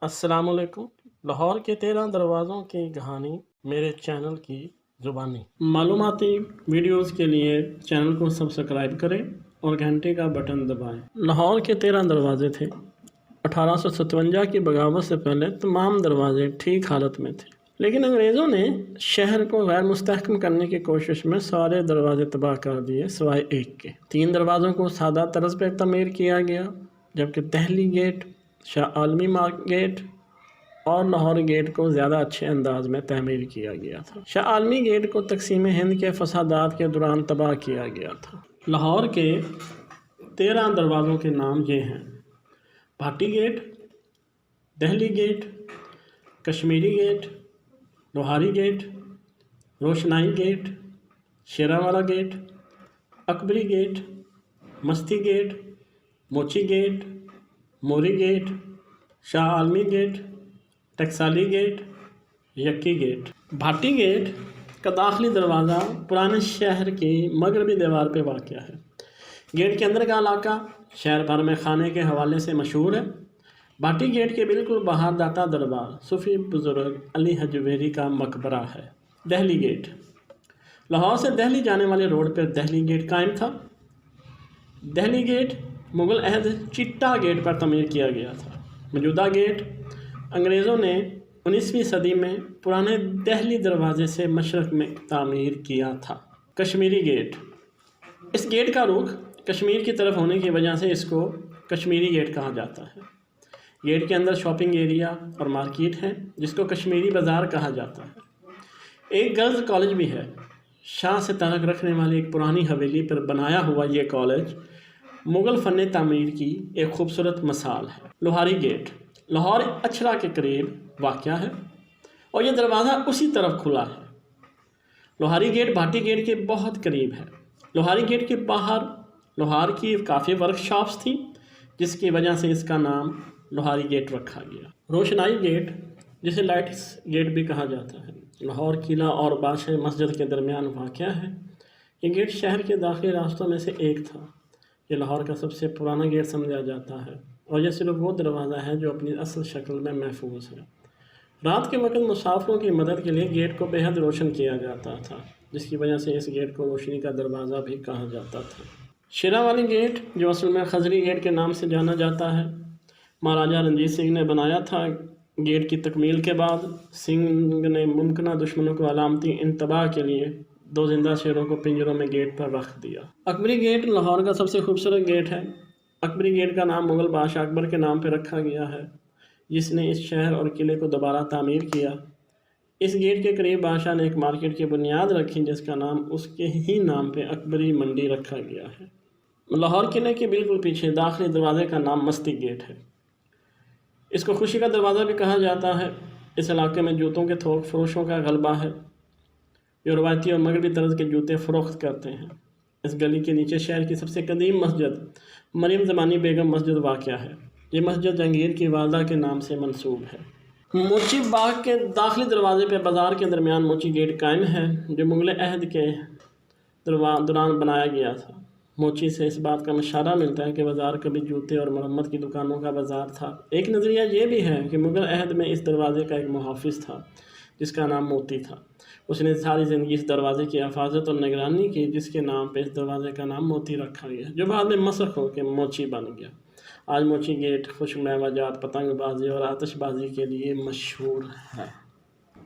السلام علیکم۔ لاہور کے 13 دروازوں کی کہانی میرے چینل کی زبانی معلوماتی ویڈیوز کے لیے چینل کو سبسکرائب کریں اور گھنٹے کا بٹن دبائیں۔ لاہور کے 13 دروازے تھے۔ 1857 کی بغاوت سے پہلے تمام دروازے ٹھیک حالت میں تھے، لیکن انگریزوں نے شہر کو غیر مستحکم کرنے کی کوشش میں سارے دروازے تباہ کر دیے سوائے ایک کے۔ 3 دروازوں کو سادہ طرز پر تعمیر کیا گیا، جبکہ دہلی گیٹ، شاہ عالمی گیٹ اور لاہور گیٹ کو زیادہ اچھے انداز میں تعمیر کیا گیا تھا۔ شاہ عالمی گیٹ کو تقسیم ہند کے فسادات کے دوران تباہ کیا گیا تھا۔ لاہور کے 13 دروازوں کے نام یہ ہیں: Bhati gate, Delhi gate, Kashmiri gate, Lohari gate, Roshnai gate, Sheranwala gate, Akbari gate, Masti gate, Mochi gate, Mori gate, Shah Alami gate, Taksali gate, Yakki gate. Bhati gate کا داخلی دروازہ پرانے شہر کی مغربی دیوار پہ واقع ہے۔ گیٹ کے اندر کا علاقہ شہر بھر میں کھانے کے حوالے سے مشہور ہے۔ بھاٹی گیٹ کے بالکل باہر داتا دربار صوفی بزرگ علی حجویری کا مقبرہ ہے۔ دہلی گیٹ لاہور سے دہلی جانے والے روڈ پر دہلی گیٹ قائم تھا۔ دہلی گیٹ مغل عہد چٹا گیٹ پر تعمیر کیا گیا تھا۔ موجودہ گیٹ انگریزوں نے 19ویں صدی میں پرانے دہلی دروازے سے مشرق میں تعمیر کیا تھا۔ کشمیری گیٹ اس گیٹ کا رخ کشمیر کی طرف ہونے کی وجہ سے اس کو کشمیری گیٹ کہا جاتا ہے۔ گیٹ کے اندر شاپنگ ایریا اور مارکیٹ ہے، جس کو کشمیری بازار کہا جاتا ہے۔ ایک گرلز کالج بھی ہے۔ شاہ سے تعلق رکھنے والی ایک پرانی حویلی پر بنایا ہوا یہ کالج مغل فن تعمیر کی ایک خوبصورت مثال ہے۔ لوہاری گیٹ لاہور اچھرا کے قریب واقع ہے اور یہ دروازہ اسی طرف کھلا ہے۔ لوہاری گیٹ بھاٹی گیٹ کے بہت قریب ہے۔ لوہاری گیٹ کے باہر لوہار کی کافی ورک شاپس تھیں، جس کی وجہ سے اس کا نام لوہاری گیٹ رکھا گیا۔ روشنائی گیٹ، جسے لائٹس گیٹ بھی کہا جاتا ہے، لاہور قلعہ اور بادشاہ مسجد کے درمیان واقع ہے۔ یہ گیٹ شہر کے داخلی راستوں میں سے ایک تھا۔ یہ لاہور کا سب سے پرانا گیٹ سمجھا جاتا ہے اور یہ صرف وہ دروازہ ہے جو اپنی اصل شکل میں محفوظ ہے۔ رات کے وقت مسافروں کی مدد کے لیے گیٹ کو بے حد روشن کیا جاتا تھا، جس کی وجہ سے اس گیٹ کو روشنی کا دروازہ بھی کہا جاتا تھا۔ شیراوالی گیٹ، جو اصل میں خضری گیٹ کے نام سے جانا جاتا ہے، مہاراجہ رنجیت سنگھ نے بنایا تھا۔ گیٹ کی تکمیل کے بعد سنگھ نے ممکنہ دشمنوں کو علامتی انتباہ کے لیے 2 زندہ شیروں کو پنجروں میں گیٹ پر رکھ دیا۔ اکبری گیٹ لاہور کا سب سے خوبصورت گیٹ ہے۔ اکبری گیٹ کا نام مغل بادشاہ اکبر کے نام پہ رکھا گیا ہے، جس نے اس شہر اور قلعے کو دوبارہ تعمیر کیا۔ اس گیٹ کے قریب بادشاہ نے ایک مارکیٹ کی بنیاد رکھی، جس کا نام اس کے ہی نام پہ اکبری منڈی رکھا گیا ہے۔ لاہور قلعے کے بالکل پیچھے داخلی دروازے کا نام مستی گیٹ ہے۔ اس کو خوشی کا دروازہ بھی کہا جاتا ہے۔ اس علاقے میں جوتوں کے تھوک فروشوں کا غلبہ ہے، جو روایتی اور مغربی طرز کے جوتے فروخت کرتے ہیں۔ اس گلی کے نیچے شہر کی سب سے قدیم مسجد مریم زمانی بیگم مسجد واقع ہے۔ یہ مسجد جہانگیر کی والدہ کے نام سے منسوب ہے۔ موچی باغ کے داخلی دروازے پہ بازار کے درمیان موچی گیٹ قائم ہے، جو مغل عہد کے دوران بنایا گیا تھا۔ موچی سے اس بات کا اشارہ ملتا ہے کہ بازار کبھی جوتے اور مرمت کی دکانوں کا بازار تھا۔ ایک نظریہ یہ بھی ہے کہ مغل عہد میں اس دروازے کا ایک محافظ تھا، جس کا نام موتی تھا۔ اس نے ساری زندگی اس دروازے کی حفاظت اور نگرانی کی، جس کے نام پہ اس دروازے کا نام موتی رکھا گیا، جو بعد میں مسخ ہو کے موچی بن گیا۔ آج موچی گیٹ خشک میوہ جات، پتنگ بازی اور آتش بازی کے لیے مشہور ہے۔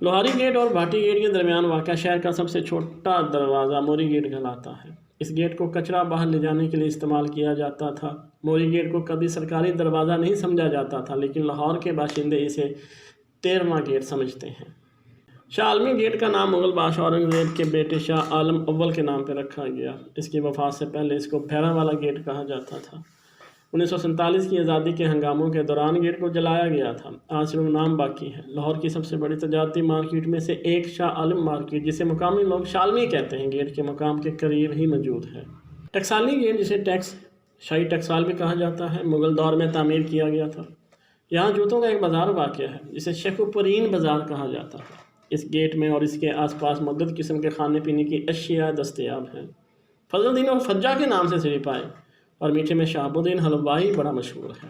لوہاری گیٹ اور بھاٹی گیٹ کے درمیان واقع شہر کا سب سے چھوٹا دروازہ موری گیٹ کہلاتا ہے۔ اس گیٹ کو کچرا باہر لے جانے کے لیے استعمال کیا جاتا تھا۔ موری گیٹ کو کبھی سرکاری دروازہ نہیں سمجھا جاتا تھا، لیکن لاہور کے باشندے اسے 13واں گیٹ سمجھتے ہیں۔ شاہ عالمی گیٹ کا نام مغل بادشاہ اورنگزیب کے بیٹے شاہ عالم اول کے نام پہ رکھا گیا۔ اس کی وفات سے پہلے اس کو بھیرا والا گیٹ کہا جاتا تھا۔ 1947 کی آزادی کے ہنگاموں کے دوران گیٹ کو جلایا گیا تھا۔ آج صرف نام باقی ہے۔ لاہور کی سب سے بڑی تجارتی مارکیٹ میں سے ایک شاہ عالم مارکیٹ، جسے مقامی لوگ شالمی کہتے ہیں، گیٹ کے مقام کے قریب ہی موجود ہے۔ ٹکسالی گیٹ، جسے شاہی ٹکسال بھی کہا جاتا ہے، مغل دور میں تعمیر کیا گیا تھا۔ یہاں جوتوں کا ایک بازار واقع ہے، جسے شیخو پرین بازار کہا جاتا ہے۔ اس گیٹ میں اور اس کے آس پاس متعدد قسم کے کھانے پینے کی اشیاء دستیاب ہیں۔ فضل الدین اور فجا کے نام سے سری پائے اور میٹھے میں شہاب الدین حلوائی بڑا مشہور ہے۔